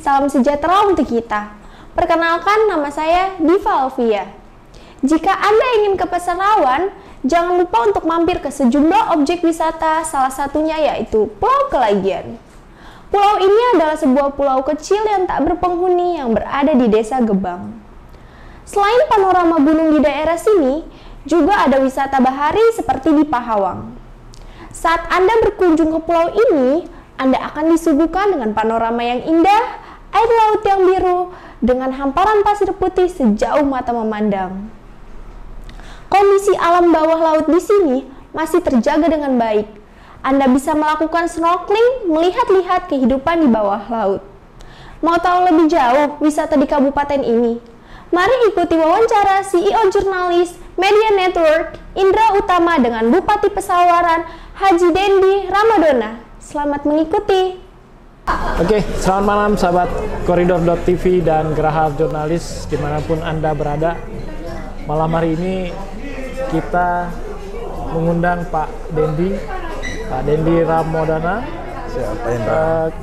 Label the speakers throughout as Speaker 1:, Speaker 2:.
Speaker 1: salam sejahtera untuk kita. Perkenalkan, nama saya Diva Alvia. Jika Anda ingin ke Pasarawan, jangan lupa untuk mampir ke sejumlah objek wisata, salah satunya yaitu Pulau Kelagian. Pulau ini adalah sebuah pulau kecil yang tak berpenghuni yang berada di Desa Gebang. Selain panorama gunung di daerah sini, juga ada wisata bahari seperti di Pahawang. Saat Anda berkunjung ke pulau ini, Anda akan disuguhkan dengan panorama yang indah, air laut yang biru, dengan hamparan pasir putih sejauh mata memandang. Kondisi alam bawah laut di sini masih terjaga dengan baik. Anda bisa melakukan snorkeling, melihat-lihat kehidupan di bawah laut. Mau tahu lebih jauh wisata di kabupaten ini? Mari ikuti wawancara CEO Jurnalis Media Network Indra Utama dengan Bupati Pesawaran Haji Dendi Ramadona. Selamat mengikuti.
Speaker 2: Oke, selamat malam sahabat Koridor.tv dan Geraha Jurnalis dimanapun Anda berada. Malam hari ini kita mengundang Pak Dendi Ramadona.
Speaker 3: Siapa Indra?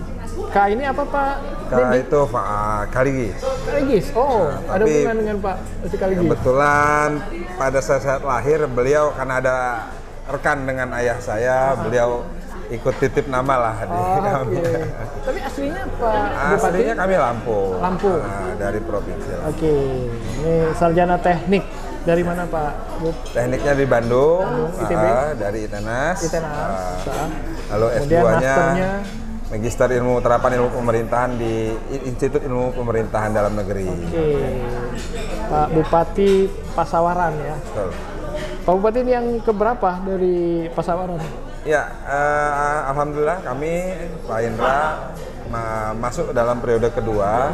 Speaker 2: Kak ini apa Pak?
Speaker 3: Kak itu Pak Kaligis.
Speaker 2: Kaligis, oh nah, ada hubungan dengan Pak Kaligis.
Speaker 3: Kebetulan pada saat lahir beliau karena ada rekan dengan ayah saya, beliau ikut titip nama lah di kami.
Speaker 2: Okay. Tapi aslinya Pak Bupati?
Speaker 3: Aslinya kami Lampung.
Speaker 2: Lampung.
Speaker 3: Dari provinsi.
Speaker 2: Oke, ini sarjana teknik dari mana Pak?
Speaker 3: Tekniknya di Bandung,
Speaker 2: ITB?
Speaker 3: dari ITENAS. Lalu
Speaker 2: kemudian
Speaker 3: S2-nya
Speaker 2: Magister
Speaker 3: Ilmu Terapan Ilmu Pemerintahan di Institut Ilmu Pemerintahan Dalam Negeri.
Speaker 2: Oke, Pak Bupati Pasawaran ya.
Speaker 3: Betul.
Speaker 2: Pak Bupati ini yang keberapa dari Pasawaran?
Speaker 3: Ya, alhamdulillah kami Pak Indra masuk dalam periode kedua,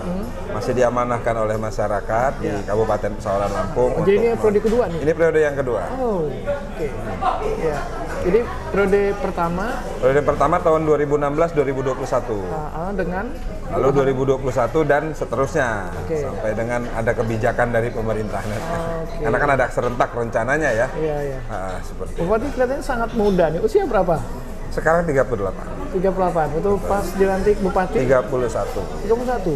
Speaker 3: masih diamanahkan oleh masyarakat di Kabupaten Pesawaran Lampung.
Speaker 2: Jadi ini periode kedua nih?
Speaker 3: Ini periode yang kedua.
Speaker 2: Oh, oke. Ya. Jadi periode pertama?
Speaker 3: Periode pertama tahun 2016-2021.
Speaker 2: Dengan?
Speaker 3: Lalu 2021 dan seterusnya, sampai dengan ada kebijakan dari pemerintah. Karena kan ada serentak rencananya ya.
Speaker 2: Iya, iya.
Speaker 3: Seperti
Speaker 2: Bupati kelihatannya sangat muda nih. Usia berapa?
Speaker 3: Sekarang 38.
Speaker 2: 38. Itu pas dilantik Bupati?
Speaker 3: 31.
Speaker 2: 31.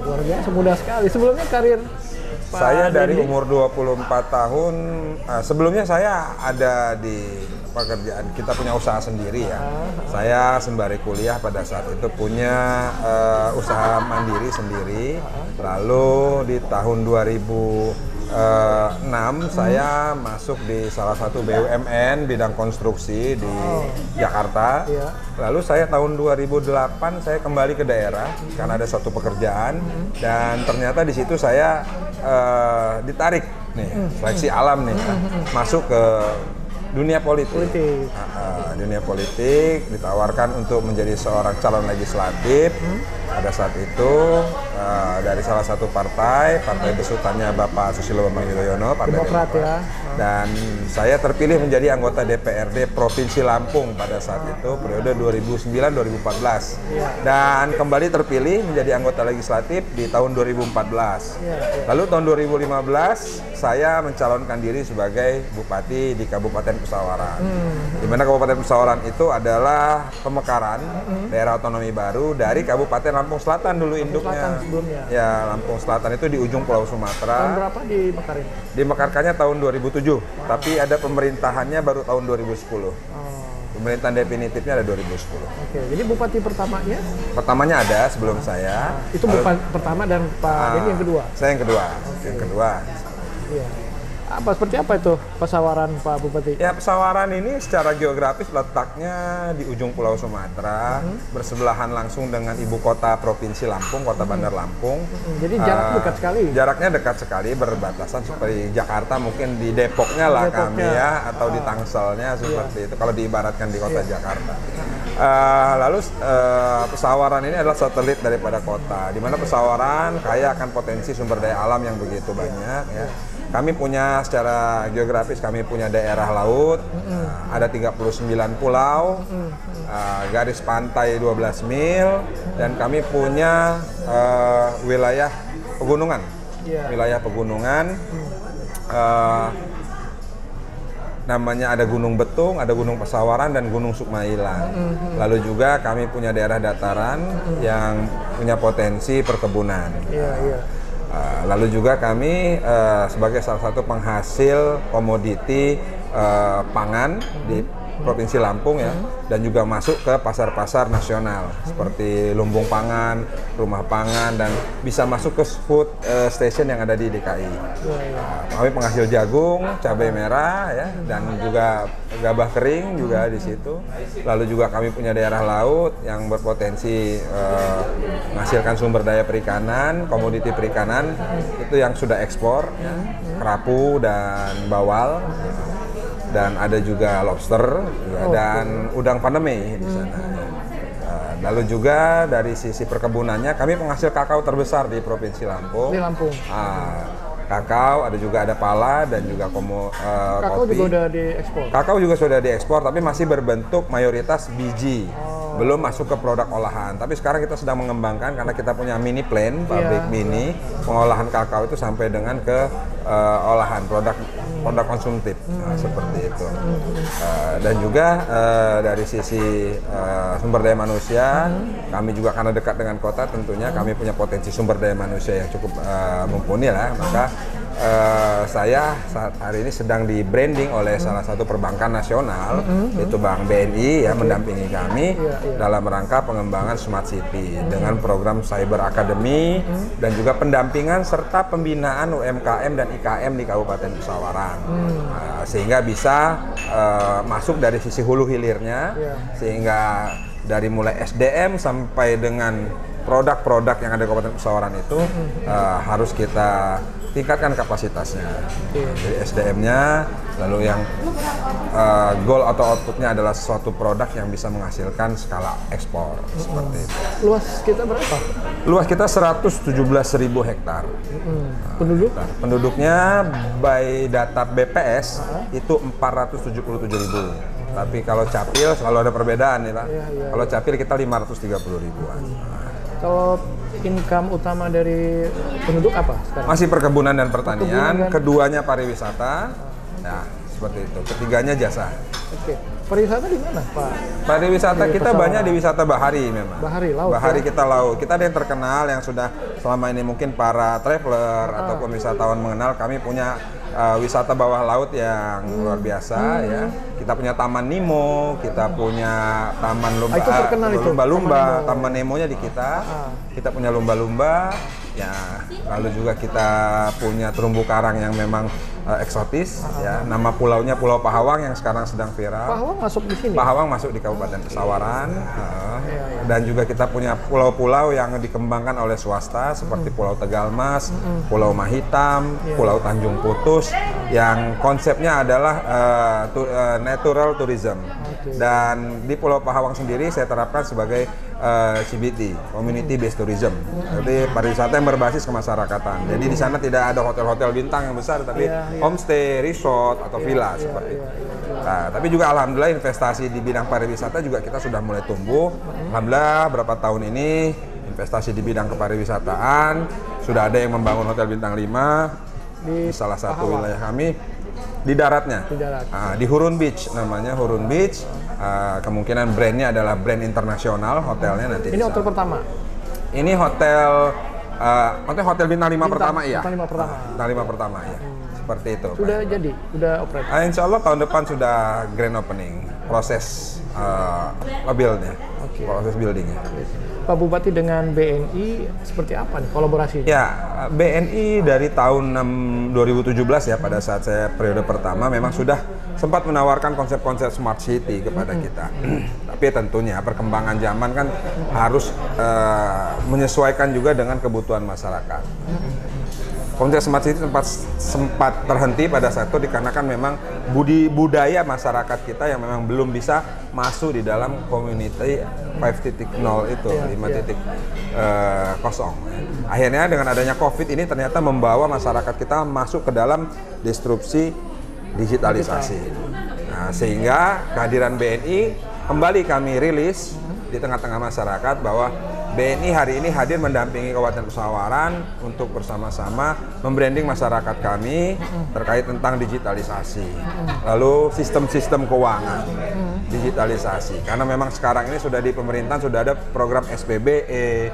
Speaker 2: Luar biasa, muda sekali. Sebelumnya karir Pak
Speaker 3: saya dari
Speaker 2: Dendi?
Speaker 3: umur 24 tahun, sebelumnya saya ada di pekerjaan, kita punya usaha sendiri ya. Saya sembari kuliah pada saat itu punya usaha mandiri sendiri. Lalu di tahun 2006 saya masuk di salah satu BUMN bidang konstruksi di Jakarta. Lalu saya tahun 2008 saya kembali ke daerah karena ada suatu pekerjaan dan ternyata di situ saya ditarik nih seleksi alam nih masuk ke dunia politik. Dunia politik ditawarkan untuk menjadi seorang calon legislatif. Pada saat itu dari salah satu partai besutannya Bapak Susilo Bambang Yudhoyono, Partai Demokrat ya. Dan saya terpilih menjadi anggota DPRD Provinsi Lampung pada saat itu periode 2009-2014 dan kembali terpilih menjadi anggota legislatif di tahun 2014. Lalu tahun 2015 saya mencalonkan diri sebagai bupati di Kabupaten Pesawaran. Di mana Kabupaten Pesawaran itu adalah pemekaran daerah otonomi baru dari Kabupaten Lampung Selatan dulu induknya. Ya, Lampung Selatan itu di ujung Pulau Sumatera.
Speaker 2: Tahun berapa dimekarin?
Speaker 3: Dimekarkannya tahun 2007, tapi ada pemerintahannya baru tahun 2010. Pemerintahan definitifnya ada 2010.
Speaker 2: Oke, jadi bupati pertamanya?
Speaker 3: Pertamanya ada sebelum saya.
Speaker 2: Itu bupati pertama dan Pak Dendi yang kedua?
Speaker 3: Saya yang kedua. Yang kedua.
Speaker 2: Iya. Seperti apa itu Pasawaran Pak Bupati? Ya,
Speaker 3: Pesawaran ini secara geografis letaknya di ujung Pulau Sumatera, bersebelahan langsung dengan ibu kota provinsi Lampung, kota Bandar Lampung.
Speaker 2: Jadi jarak dekat sekali?
Speaker 3: Jaraknya dekat sekali, berbatasan seperti Jakarta, mungkin di Depoknya lah kami ya, atau di Tangselnya seperti itu, kalau diibaratkan di kota Jakarta. Lalu Pesawaran ini adalah satelit daripada kota, di mana Pesawaran kaya akan potensi sumber daya alam yang begitu banyak ya. Kami punya secara geografis, kami punya daerah laut, ada 39 pulau, garis pantai 12 mil, dan kami punya wilayah pegunungan. Wilayah pegunungan namanya ada Gunung Betung, ada Gunung Pasawaran, dan Gunung Sukmailang. Lalu juga kami punya daerah dataran yang punya potensi perkebunan. Lalu juga kami sebagai salah satu penghasil komoditi pangan di Provinsi Lampung ya, dan juga masuk ke pasar-pasar nasional seperti lumbung pangan, rumah pangan, dan bisa masuk ke food station yang ada di DKI. Kami penghasil jagung, cabai merah ya, dan juga gabah kering juga di situ. Lalu juga kami punya daerah laut yang berpotensi menghasilkan sumber daya perikanan, komoditi perikanan itu yang sudah ekspor, ya, kerapu dan bawal. Dan ada juga lobster dan udang pandemi di sana. Lalu juga dari sisi perkebunannya, kami penghasil kakao terbesar di Provinsi Lampung.
Speaker 2: Di Lampung.
Speaker 3: Kakao, ada pala dan juga
Speaker 2: kakao
Speaker 3: kopi.
Speaker 2: Juga udah diekspor.
Speaker 3: Kakao juga sudah diekspor, tapi masih berbentuk mayoritas biji. Belum masuk ke produk olahan. Tapi sekarang kita sedang mengembangkan karena kita punya mini plant, pabrik mini pengolahan kakao itu sampai dengan ke olahan produk konsumtif, seperti itu. Dan juga dari sisi sumber daya manusia, kami juga karena dekat dengan kota, tentunya kami punya potensi sumber daya manusia yang cukup mumpuni lah. Maka saya saat hari ini sedang di branding oleh salah satu perbankan nasional, yaitu Bank BNI ya, mendampingi kami dalam rangka pengembangan Smart City dengan program Cyber Academy dan juga pendampingan serta pembinaan UMKM dan IKM di Kabupaten Pasawaran, sehingga bisa masuk dari sisi hulu hilirnya, sehingga dari mulai SDM sampai dengan produk-produk yang ada di Kabupaten Pasawaran itu harus kita tingkatkan kapasitasnya. Jadi SDM-nya, lalu yang goal atau outputnya adalah suatu produk yang bisa menghasilkan skala ekspor, seperti itu.
Speaker 2: Luas kita berapa?
Speaker 3: Luas kita 117.000 hektar. Penduduknya by data BPS itu 477.000. Tapi kalau capil selalu ada perbedaan nih Pak. Kalau capil kita 530.000-an.
Speaker 2: Kalau income utama dari penduduk apa sekarang?
Speaker 3: Masih perkebunan dan pertanian, keduanya pariwisata, ya seperti itu. Ketiganya jasa.
Speaker 2: Oke, pariwisata di mana Pak?
Speaker 3: Pariwisata kita banyak di wisata bahari memang.
Speaker 2: Bahari, laut.
Speaker 3: Bahari kita laut. Kita ada yang terkenal yang sudah selama ini mungkin para traveler ataupun wisatawan mengenal. Kami punya wisata bawah laut yang luar biasa ya. Kita punya Taman Nemo, kita punya Taman Lumba-Lumba, Taman Nemo-nya di kita. Kita punya lumba-lumba, ya. Lalu juga kita punya terumbu karang yang memang eksotis, ya. Nama pulaunya Pulau Pahawang yang sekarang sedang viral.
Speaker 2: Pahawang masuk di sini?
Speaker 3: Pahawang masuk di Kabupaten Pasawaran. Dan juga kita punya pulau-pulau yang dikembangkan oleh swasta seperti Pulau Tegalmas, Pulau Mahitam, Pulau Tanjung Putus, yang konsepnya adalah natural tourism. Dan di Pulau Pahawang sendiri saya terapkan sebagai CBT, Community Based Tourism. Jadi pariwisata yang berbasis kemasyarakatan. Jadi di sana tidak ada hotel-hotel bintang yang besar, tapi homestay, resort atau villa seperti itu. Nah, tapi juga alhamdulillah investasi di bidang pariwisata juga kita sudah mulai tumbuh. Alhamdulillah berapa tahun ini investasi di bidang kepariwisataan sudah ada yang membangun hotel bintang 5 di salah satu wilayah kami di daratnya. Di Hurun Beach namanya, Hurun Beach. Kemungkinan brandnya adalah brand internasional hotelnya nanti.
Speaker 2: Ini hotel pertama?
Speaker 3: Ini hotel bintang 5 pertama ya. Bintang 5 pertama ya. Seperti itu.
Speaker 2: Sudah Pak. Jadi, sudah operasi?
Speaker 3: Insya Allah tahun depan sudah grand opening. Proses build-nya, proses buildingnya.
Speaker 2: Pak Bupati dengan BNI seperti apa nih kolaborasinya?
Speaker 3: Ya, BNI dari tahun 2017 ya, pada saat saya periode pertama memang sudah sempat menawarkan konsep-konsep Smart City kepada kita. Tapi tentunya perkembangan zaman kan harus menyesuaikan juga dengan kebutuhan masyarakat. Konsep Smart City sempat terhenti pada saat itu dikarenakan memang budaya masyarakat kita yang memang belum bisa masuk di dalam community 5.0 itu, 5.0. Akhirnya dengan adanya COVID ini ternyata membawa masyarakat kita masuk ke dalam disrupsi digitalisasi. Nah, sehingga kehadiran BNI kembali kami rilis di tengah-tengah masyarakat bahwa BNI hari ini hadir mendampingi Kabupaten Pesawaran untuk bersama-sama membranding masyarakat kami terkait tentang digitalisasi. Lalu sistem-sistem keuangan, digitalisasi. Karena memang sekarang ini sudah di pemerintahan sudah ada program SPBE,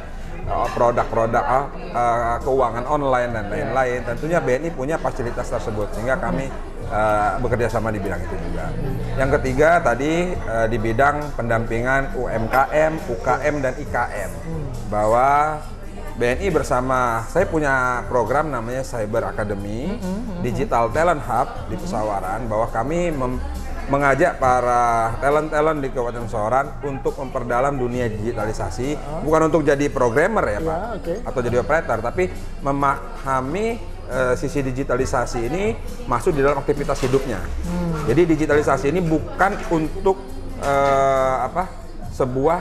Speaker 3: produk-produk keuangan online dan lain-lain. Tentunya BNI punya fasilitas tersebut sehingga kami bekerja sama di bidang itu juga. Yang ketiga tadi di bidang pendampingan UMKM, UKM dan IKM. Bahwa BNI bersama, saya punya program namanya Cyber Academy, Digital Talent Hub di Pesawaran, bahwa kami mengajak para talent-talent di Kabupaten Pesawaran untuk memperdalam dunia digitalisasi, bukan untuk jadi programmer ya Pak, atau jadi operator, tapi memahami sisi digitalisasi ini masuk di dalam aktivitas hidupnya. Jadi digitalisasi ini bukan untuk sebuah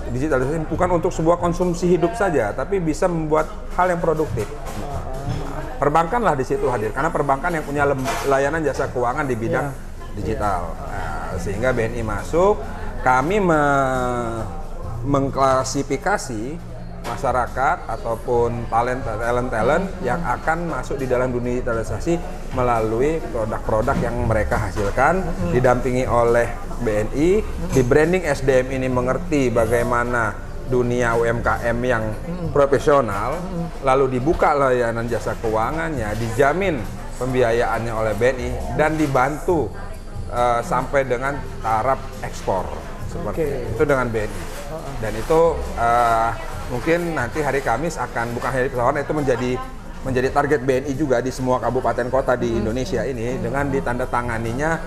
Speaker 3: digitalisasi bukan untuk sebuah konsumsi hidup saja, tapi bisa membuat hal yang produktif. Perbankan lah di situ hadir, karena perbankan yang punya layanan jasa keuangan di bidang digital. Nah, sehingga BNI masuk, kami mengklasifikasi masyarakat ataupun talent yang akan masuk di dalam dunia digitalisasi melalui produk-produk yang mereka hasilkan, didampingi oleh BNI, di branding SDM ini mengerti bagaimana dunia UMKM yang profesional, lalu dibuka layanan jasa keuangannya, dijamin pembiayaannya oleh BNI dan dibantu sampai dengan taraf ekspor seperti itu dengan BNI. Dan itu mungkin nanti hari Kamis akan, bukan hari Pesawaran, itu menjadi target BNI juga di semua kabupaten kota di Indonesia ini dengan ditandatanganinya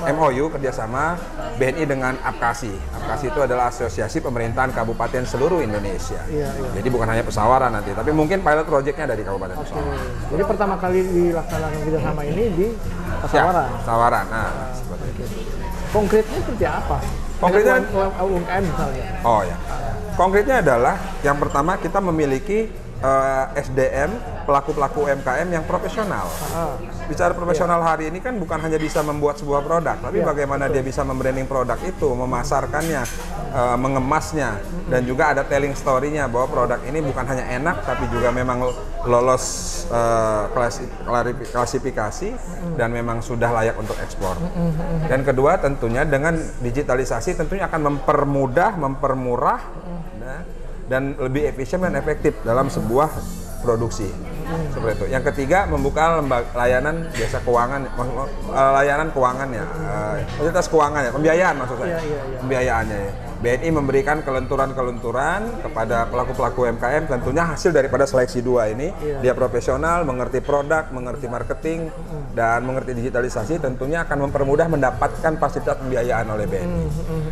Speaker 3: MOU kerjasama BNI dengan APKASI. APKASI itu adalah Asosiasi Pemerintahan Kabupaten seluruh Indonesia. Jadi bukan hanya Pesawaran nanti, tapi mungkin pilot projectnya dari Kabupaten Pesawaran.
Speaker 2: Jadi pertama kali dilaksanakan kerjasama ini di Pesawaran.
Speaker 3: Pesawaran. Nah, seperti itu.
Speaker 2: Konkretnya seperti apa?
Speaker 3: Konkretnya
Speaker 2: UMKM misalnya.
Speaker 3: Oh ya. Konkretnya adalah yang pertama kita memiliki SDM pelaku-pelaku UMKM yang profesional. Bicara profesional hari ini kan bukan hanya bisa membuat sebuah produk, tapi bagaimana dia bisa membranding produk itu, memasarkannya, mengemasnya, dan juga ada telling story-nya bahwa produk ini bukan hanya enak, tapi juga memang lolos klasifikasi dan memang sudah layak untuk ekspor. Dan kedua tentunya dengan digitalisasi tentunya akan mempermurah dan lebih efisien dan efektif dalam sebuah produksi. Seperti itu. Yang ketiga, membuka layanan jasa keuangan, layanan keuangannya, fasilitas keuangannya, pembiayaan maksud saya, pembiayaannya ya. BNI memberikan kelunturan-kelunturan kepada pelaku-pelaku UMKM, tentunya hasil daripada seleksi dua ini. Dia profesional, mengerti produk, mengerti marketing, dan mengerti digitalisasi, tentunya akan mempermudah mendapatkan fasilitas pembiayaan oleh BNI.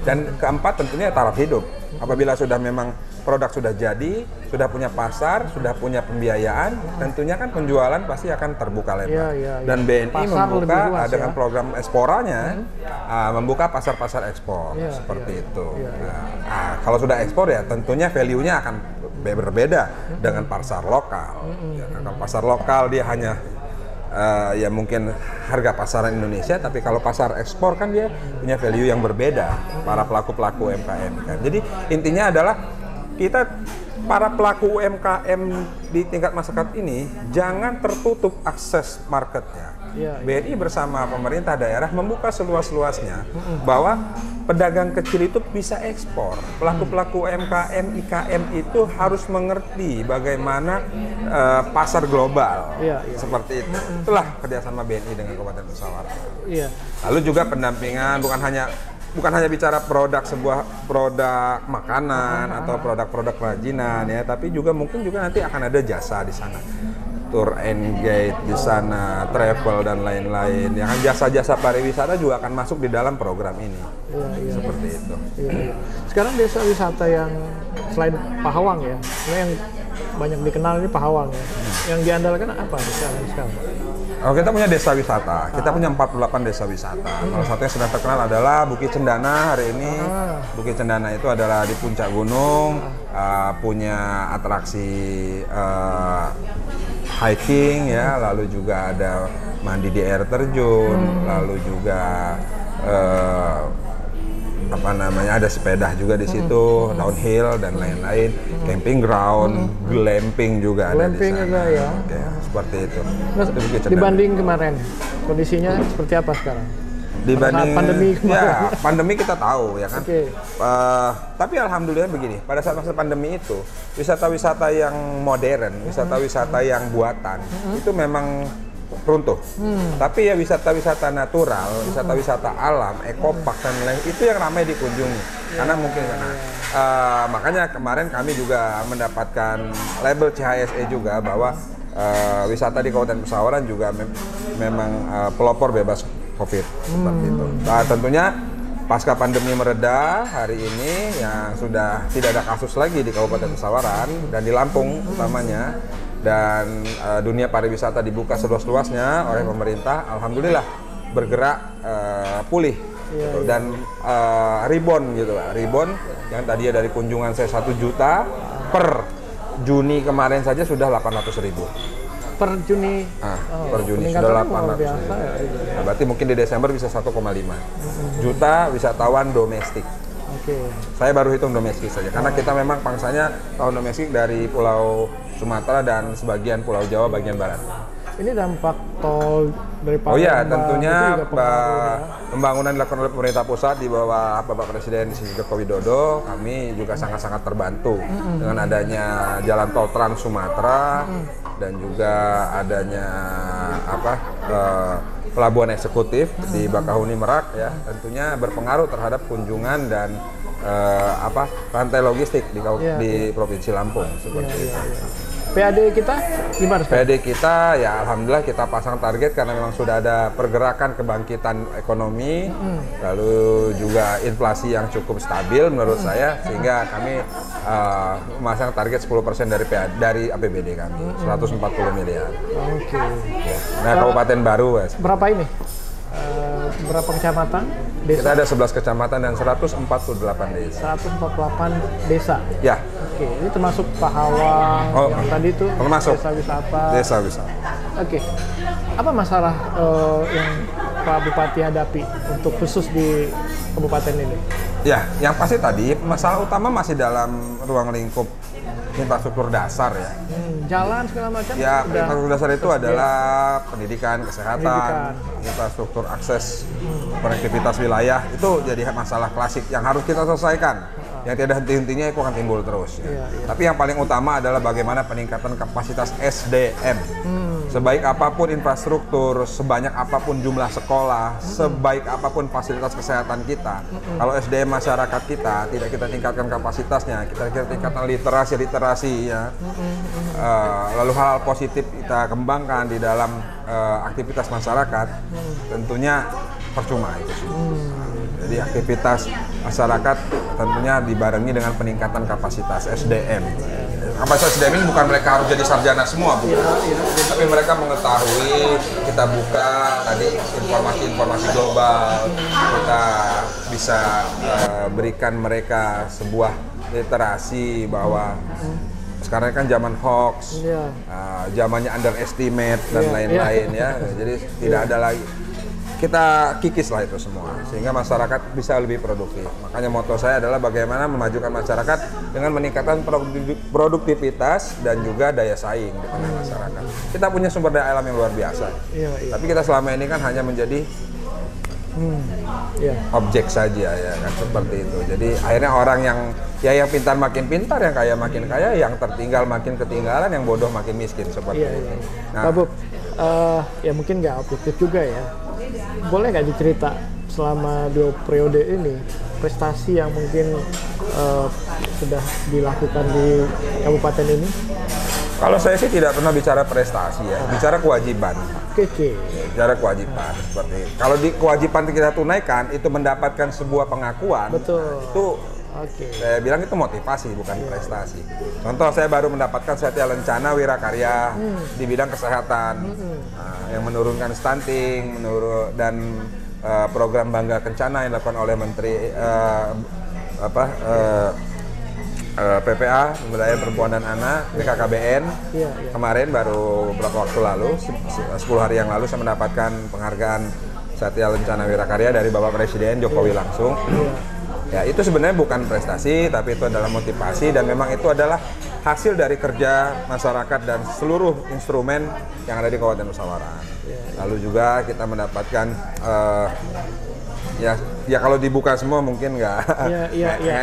Speaker 3: Dan keempat tentunya taraf hidup. Apabila sudah memang produk sudah jadi, sudah punya pasar, sudah punya pembiayaan, tentunya kan penjualan pasti akan terbuka lebar. Dan BNI pasar membuka dengan program eksporanya, membuka pasar-pasar ekspor seperti itu. Nah, kalau sudah ekspor ya tentunya value-nya akan berbeda dengan pasar lokal. Kalau pasar lokal dia hanya ya mungkin harga pasaran Indonesia, tapi kalau pasar ekspor kan dia punya value yang berbeda para pelaku-pelaku UMKM kan. Jadi intinya adalah kita para pelaku UMKM di tingkat masyarakat ini jangan tertutup akses marketnya. BNI bersama pemerintah daerah membuka seluas-luasnya bahwa pedagang kecil itu bisa ekspor. Pelaku-pelaku UMKM, IKM itu harus mengerti bagaimana pasar global. Seperti itu. Itulah kerjasama BNI dengan Kabupaten Pesawaran. Lalu juga pendampingan bukan hanya bicara sebuah produk makanan atau produk-produk kerajinan ya, tapi juga mungkin juga nanti akan ada jasa di sana. Tour and guide di sana, travel dan lain-lain. Yang jasa-jasa pariwisata juga akan masuk di dalam program ini. Seperti itu.
Speaker 2: Sekarang desa wisata yang selain Pahawang ya, yang banyak dikenal ini Pahawang ya. Yang diandalkan apa sekarang?
Speaker 3: Oh, kita punya desa wisata. Kita punya 48 desa wisata. Salah satu yang sedang terkenal adalah Bukit Cendana hari ini. Bukit Cendana itu adalah di puncak gunung, punya atraksi hiking ya, lalu juga ada mandi di air terjun, lalu juga apa namanya, ada sepeda juga di situ, downhill dan lain-lain, camping ground, glamping juga ada di
Speaker 2: Glamping
Speaker 3: sana.
Speaker 2: juga ya.
Speaker 3: Oke, seperti itu.
Speaker 2: Nah,
Speaker 3: Itu begitu cenderung.
Speaker 2: dibanding kemarin, kondisinya seperti apa sekarang?
Speaker 3: Dibanding
Speaker 2: Pada saat pandemi kemarin.
Speaker 3: ya, pandemi kita tahu ya kan.
Speaker 2: Oke.
Speaker 3: Tapi alhamdulillah begini, pada saat masa pandemi itu wisata-wisata yang modern, wisata-wisata yang buatan itu memang runtuh. Tapi ya wisata-wisata natural, wisata-wisata alam, ekopark dan lain itu yang ramai dikunjungi. Karena mungkin makanya kemarin kami juga mendapatkan label CHSE juga bahwa wisata di Kabupaten Pesawaran juga memang pelopor bebas COVID seperti itu. Nah, tentunya pasca pandemi mereda hari ini yang sudah tidak ada kasus lagi di Kabupaten Pesawaran dan di Lampung utamanya, dan dunia pariwisata dibuka seluas-luasnya oleh pemerintah, alhamdulillah bergerak pulih gitu. Dan rebound gitu lah, rebound yang tadinya dari kunjungan saya 1 juta per Juni kemarin saja sudah 800.000.
Speaker 2: Per Juni.
Speaker 3: Per Juni sudah
Speaker 2: peningkatannya luar
Speaker 3: 800.
Speaker 2: biasa ya.
Speaker 3: Nah, berarti mungkin di Desember bisa 1,5 juta wisatawan domestik.
Speaker 2: Oke.
Speaker 3: Saya baru hitung domestik saja, karena kita memang pangsanya tahun domestik dari Pulau Sumatera dan sebagian Pulau Jawa bagian barat.
Speaker 2: Ini dampak tol dari
Speaker 3: Oh iya,
Speaker 2: Palembang
Speaker 3: tentunya
Speaker 2: itu juga pengaruh ya.
Speaker 3: pembangunan dilakukan oleh pemerintah pusat di bawah Bapak Presiden Joko Widodo. Kami juga sangat-sangat terbantu dengan adanya jalan tol Trans Sumatera dan juga adanya pelabuhan eksekutif di Bakahuni Merak ya. Tentunya berpengaruh terhadap kunjungan dan rantai logistik di Provinsi Lampung seperti itu.
Speaker 2: PAD kita gimana?
Speaker 3: PAD kita ya alhamdulillah kita pasang target karena memang sudah ada pergerakan kebangkitan ekonomi, lalu juga inflasi yang cukup stabil menurut saya, sehingga kami memasang target 10% dari APBD kami, 140 miliar.
Speaker 2: Oke.
Speaker 3: Nah, kabupaten baru ya.
Speaker 2: Berapa ini? Berapa kecamatan?
Speaker 3: Kita
Speaker 2: Desa?
Speaker 3: ada 11 kecamatan dan 148 desa.
Speaker 2: 148 desa.
Speaker 3: Ya,
Speaker 2: Oke, ini termasuk Pahawang yang tadi itu
Speaker 3: termasuk
Speaker 2: desa wisata.
Speaker 3: desa wisata.
Speaker 2: Oke. Apa masalah yang Pak Bupati hadapi untuk khusus di kabupaten ini?
Speaker 3: Ya, yang pasti tadi masalah utama masih dalam ruang lingkup infrastruktur dasar ya.
Speaker 2: Jalan segala macam.
Speaker 3: Ya,
Speaker 2: udah
Speaker 3: infrastruktur dasar itu adalah pendidikan, kesehatan, infrastruktur akses, konektivitas wilayah, itu jadi masalah klasik yang harus kita selesaikan. Yang tidak henti-hentinya itu akan timbul terus. Ya. Tapi yang paling utama adalah bagaimana peningkatan kapasitas SDM. Sebaik apapun infrastruktur, sebanyak apapun jumlah sekolah, sebaik apapun fasilitas kesehatan kita, kalau SDM masyarakat kita tidak kita tingkatkan kapasitasnya, kita tingkatkan literasi ya, lalu hal positif kita kembangkan di dalam aktivitas masyarakat, tentunya percuma itu sih. Jadi aktivitas masyarakat tentunya dibarengi dengan peningkatan kapasitas SDM. Kapasitas SDM ini bukan mereka harus jadi sarjana semua, bukan. Tapi mereka mengetahui, kita buka tadi informasi-informasi global, kita bisa berikan mereka sebuah literasi bahwa sekarang kan zaman hoax, zamannya underestimate dan lain-lain ya. Jadi tidak ada lagi. Kita kikis lah itu semua, sehingga masyarakat bisa lebih produktif. Makanya moto saya adalah bagaimana memajukan masyarakat dengan meningkatkan produktivitas dan juga daya saing di tengah masyarakat. Kita punya sumber daya alam yang luar biasa, tapi kita selama ini kan hanya menjadi objek saja ya kan, seperti itu. Jadi akhirnya orang yang pintar makin pintar, yang kaya makin kaya, yang tertinggal makin ketinggalan, yang bodoh makin miskin seperti itu.
Speaker 2: Nah, Pak Bob, ya mungkin nggak objektif juga ya. Boleh nggak dicerita selama 2 periode ini prestasi yang mungkin sudah dilakukan di kabupaten ini?
Speaker 3: Kalau saya sih tidak pernah bicara prestasi ya, bicara kewajiban.
Speaker 2: Oke.
Speaker 3: Bicara kewajiban seperti itu. Kalau di kewajiban kita tunaikan itu mendapatkan sebuah pengakuan.
Speaker 2: Betul.
Speaker 3: Itu saya bilang itu motivasi bukan prestasi. Contoh saya baru mendapatkan Satya Lencana Wirakarya di bidang kesehatan, yang menurunkan stunting, dan program Bangga Kencana yang dilakukan oleh Menteri PPA, Pemberdayaan Perempuan dan Anak, BKKBN. Kemarin baru beberapa waktu lalu, 10 hari yang lalu saya mendapatkan penghargaan Satya Lencana Wirakarya dari Bapak Presiden Jokowi langsung. Ya, itu sebenarnya bukan prestasi, tapi itu adalah motivasi dan memang itu adalah hasil dari kerja masyarakat dan seluruh instrumen yang ada di Kabupaten Pesawaran. Lalu juga kita mendapatkan ya kalau dibuka semua mungkin nggak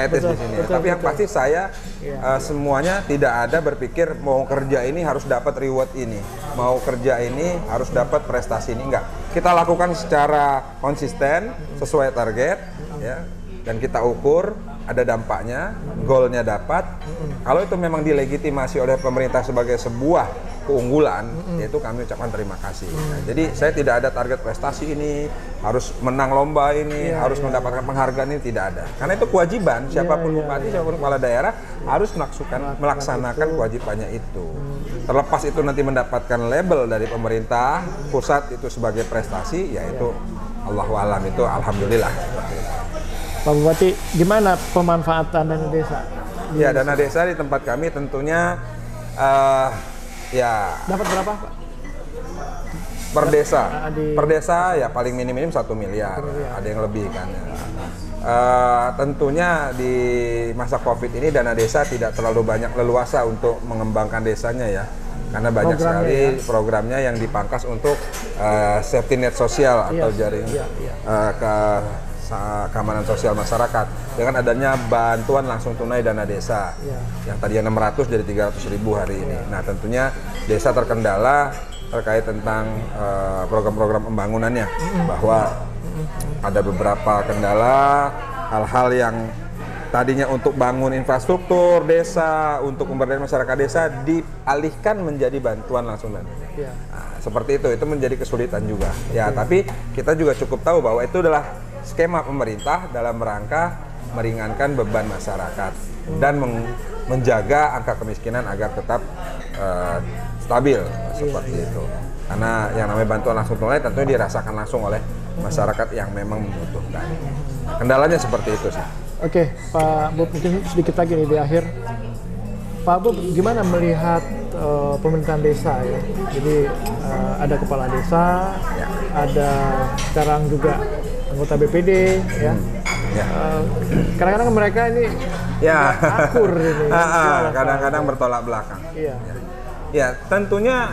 Speaker 3: etis di sini. Tapi yang pasti saya semuanya tidak ada berpikir mau kerja ini harus dapat reward ini, mau kerja ini harus dapat prestasi ini, enggak. Kita lakukan secara konsisten sesuai target, ya, dan kita ukur ada dampaknya, goalnya dapat. Kalau itu memang dilegitimasi oleh pemerintah sebagai sebuah keunggulan, yaitu kami ucapkan terima kasih. Nah, jadi saya tidak ada target prestasi ini, harus menang lomba ini, harus mendapatkan penghargaan ini, tidak ada. Karena itu kewajiban, siapapun bupati, siapapun kepala daerah harus melaksanakan kewajibannya itu. Terlepas itu nanti mendapatkan label dari pemerintah pusat itu sebagai prestasi, yaitu Allahualam, itu alhamdulillah.
Speaker 2: Pak Bupati, gimana pemanfaatan dana desa?
Speaker 3: Ya, dana desa di tempat kami tentunya ya
Speaker 2: dapat berapa, Pak?
Speaker 3: Per desa ya paling minim 1 miliar, ada yang lebih kan. Tentunya di masa COVID ini dana desa tidak terlalu banyak leluasa untuk mengembangkan desanya ya, karena banyak sekali programnya yang dipangkas untuk safety net sosial atau jaring keamanan sosial masyarakat dengan adanya bantuan langsung tunai dana desa yang tadinya 600 jadi 300.000 hari ini. Nah, tentunya desa terkendala terkait tentang program-program pembangunannya, bahwa ada beberapa kendala, hal-hal yang tadinya untuk bangun infrastruktur desa, untuk pemberdayaan masyarakat desa dialihkan menjadi bantuan langsung dana. Nah, seperti itu menjadi kesulitan juga. Ya, tapi kita juga cukup tahu bahwa itu adalah skema pemerintah dalam rangka meringankan beban masyarakat dan menjaga angka kemiskinan agar tetap stabil seperti itu. Karena yang namanya bantuan langsung tunai tentunya dirasakan langsung oleh masyarakat yang memang membutuhkan. Kendalanya seperti itu sih.
Speaker 2: Oke, Pak Bob, mungkin sedikit lagi nih di akhir. Pak Bob, gimana melihat pemerintahan desa ya? Jadi ada kepala desa, ada sekarang juga anggota BPD, ya. Kadang-kadang mereka ini akur ini.
Speaker 3: Kadang-kadang bertolak belakang. Ya, tentunya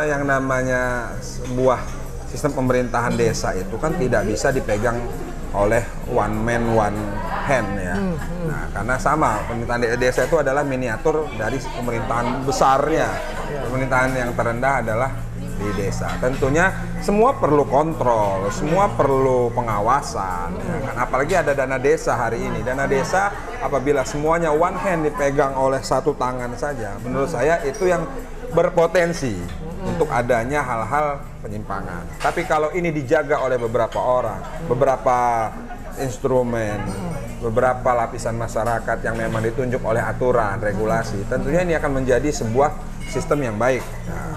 Speaker 3: yang namanya sebuah sistem pemerintahan desa itu kan tidak bisa dipegang oleh one man one hand ya. Nah, karena sama pemerintahan desa itu adalah miniatur dari pemerintahan besarnya. Pemerintahan yang terendah adalah di desa. Tentunya semua perlu kontrol, semua perlu pengawasan, ya kan? Apalagi ada dana desa hari ini. Dana desa apabila semuanya one hand dipegang oleh satu tangan saja, menurut saya itu yang berpotensi untuk adanya hal-hal penyimpangan. Tapi kalau ini dijaga oleh beberapa orang, beberapa instrumen, beberapa lapisan masyarakat yang memang ditunjuk oleh aturan, regulasi, tentunya ini akan menjadi sebuah sistem yang baik. Nah,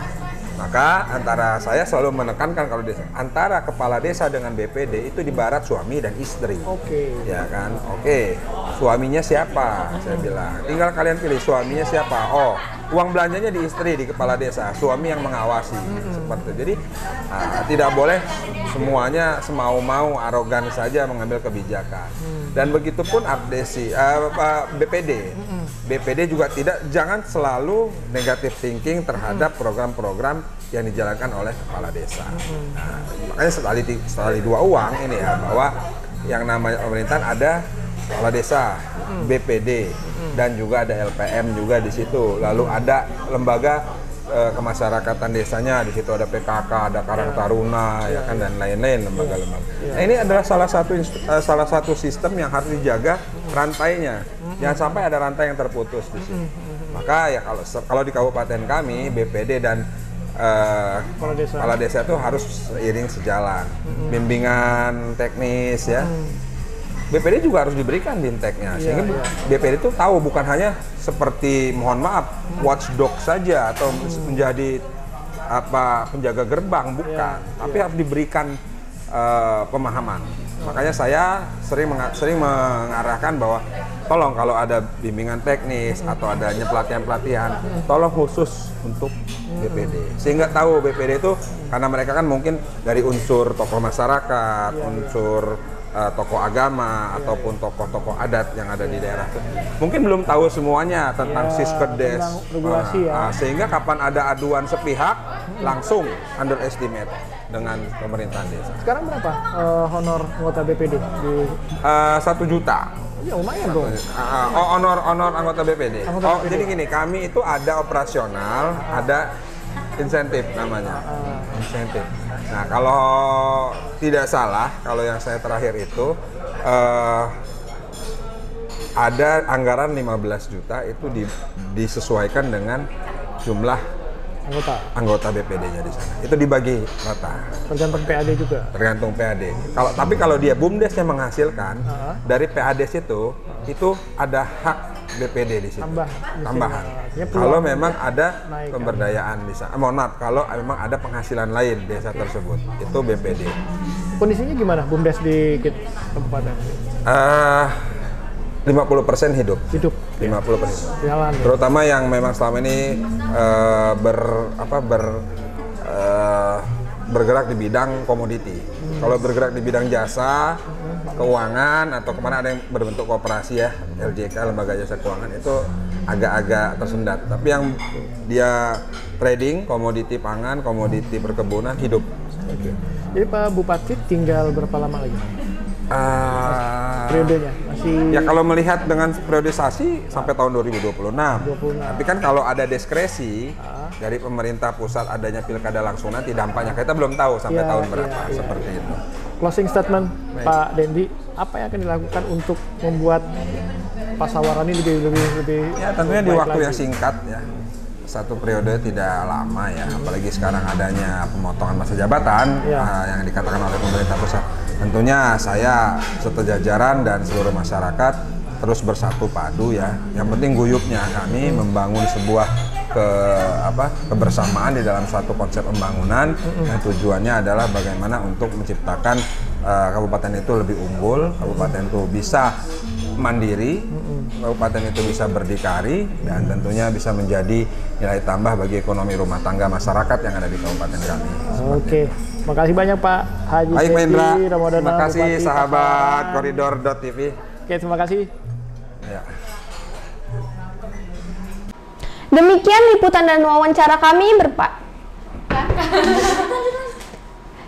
Speaker 3: maka antara saya selalu menekankan kalau desa, antara kepala desa dengan BPD itu ibarat suami dan istri. Ya kan? Suaminya siapa? Saya bilang, tinggal kalian pilih suaminya siapa. Oh, uang belanjanya di istri, di kepala desa, suami yang mengawasi. Seperti itu. Jadi tidak boleh semuanya semau-mau arogan saja mengambil kebijakan. Dan begitupun BPD. BPD juga jangan selalu negatif thinking terhadap program-program yang dijalankan oleh kepala desa. Nah, makanya setelah di dua uang ini ya, bahwa yang namanya pemerintahan ada kepala desa, BPD, dan juga ada LPM juga di situ. Lalu ada lembaga kemasyarakatan desanya, di situ ada PKK, ada Karang Taruna, ya kan, dan lain-lain lembaga-lembaga. Nah, ini adalah salah satu sistem yang harus dijaga rantainya. Jangan sampai ada rantai yang terputus di sini. Maka ya kalau di kabupaten kami, BPD dan kepala desa itu harus seiring sejalan. Bimbingan teknis ya. BPD juga harus diberikan binteknya, sehingga BPD itu tahu bukan hanya seperti, mohon maaf, watchdog saja atau menjadi penjaga gerbang, bukan, tapi harus diberikan pemahaman. Makanya saya sering mengarahkan bahwa tolong kalau ada bimbingan teknis atau adanya pelatihan-pelatihan, tolong khusus untuk BPD, sehingga tahu BPD itu, karena mereka kan mungkin dari unsur tokoh masyarakat, unsur tokoh agama ataupun tokoh-tokoh adat yang ada di daerah itu mungkin belum tahu semuanya tentang Siskedes,
Speaker 2: regulasi
Speaker 3: sehingga kapan ada aduan sepihak langsung underestimate dengan pemerintahan desa.
Speaker 2: Sekarang berapa honor anggota BPD di
Speaker 3: 1 juta.
Speaker 2: Ya lumayan dong.
Speaker 3: Honor anggota BPD. BPD. Jadi gini, kami itu ada operasional, ada insentif namanya. Insentif. Nah, kalau tidak salah, kalau yang saya terakhir itu ada anggaran 15 juta itu disesuaikan dengan jumlah anggota BPD-nya di sana. Itu dibagi rata.
Speaker 2: Tergantung PAD juga.
Speaker 3: Tergantung PAD. Tapi kalau dia BUMDes yang menghasilkan dari PADes itu ada hak BPD di situ. Tambahan. Kalau memang ada pemberdayaan di sana. Mohon maaf, kalau memang ada penghasilan lain desa tersebut, itu BPD.
Speaker 2: Kondisinya gimana BUMDes di kabupaten?
Speaker 3: 50% hidup. 50%.
Speaker 2: Jalan.
Speaker 3: Terutama yang memang selama ini bergerak di bidang komoditi. Kalau bergerak di bidang jasa, keuangan atau kemana ada yang berbentuk koperasi ya, LJK, Lembaga Jasa Keuangan itu agak-agak tersendat. Tapi yang dia trading, komoditi pangan, komoditi perkebunan hidup.
Speaker 2: Oke. Jadi Pak Bupati tinggal berapa lama lagi? Periodenya masih
Speaker 3: ya kalau melihat dengan periodisasi sampai tahun 2026. Tapi kan kalau ada diskresi dari pemerintah pusat adanya pilkada langsung nanti dampaknya kita belum tahu sampai tahun berapa seperti itu.
Speaker 2: Closing statement Pak Dendi, apa yang akan dilakukan untuk membuat Pasawaran ini lebih
Speaker 3: ya tentunya di waktu
Speaker 2: lagi.
Speaker 3: yang singkat ya. 1 periode tidak lama ya, apalagi sekarang adanya pemotongan masa jabatan yang dikatakan oleh pemerintah pusat. Tentunya saya serta jajaran dan seluruh masyarakat terus bersatu padu ya. Yang penting guyupnya kami membangun sebuah kebersamaan di dalam suatu konsep pembangunan yang tujuannya adalah bagaimana untuk menciptakan kabupaten itu lebih unggul, kabupaten itu bisa mandiri, kabupaten itu bisa berdikari dan tentunya bisa menjadi nilai tambah bagi ekonomi rumah tangga masyarakat yang ada di kabupaten kami.
Speaker 2: Oke, makasih banyak Pak Haji
Speaker 3: Baik, Pak Indra.
Speaker 2: Ramadana.
Speaker 3: Terima kasih
Speaker 2: Bupati
Speaker 3: sahabat Koridor.tv.
Speaker 2: Oke, terima kasih.
Speaker 3: Ya.
Speaker 1: Demikian liputan dan wawancara kami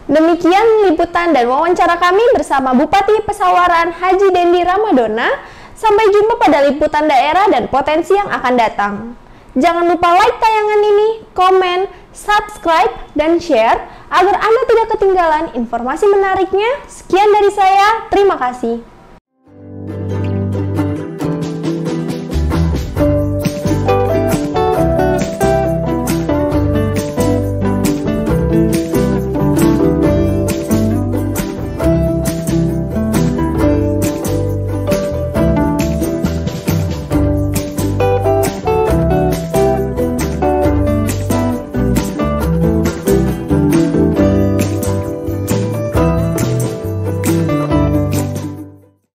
Speaker 1: Demikian liputan dan wawancara kami bersama Bupati Pesawaran Haji Dendi Ramadana. Sampai jumpa pada liputan daerah dan potensi yang akan datang. Jangan lupa like tayangan ini, komen, subscribe, dan share agar Anda tidak ketinggalan informasi menariknya. Sekian dari saya, terima kasih.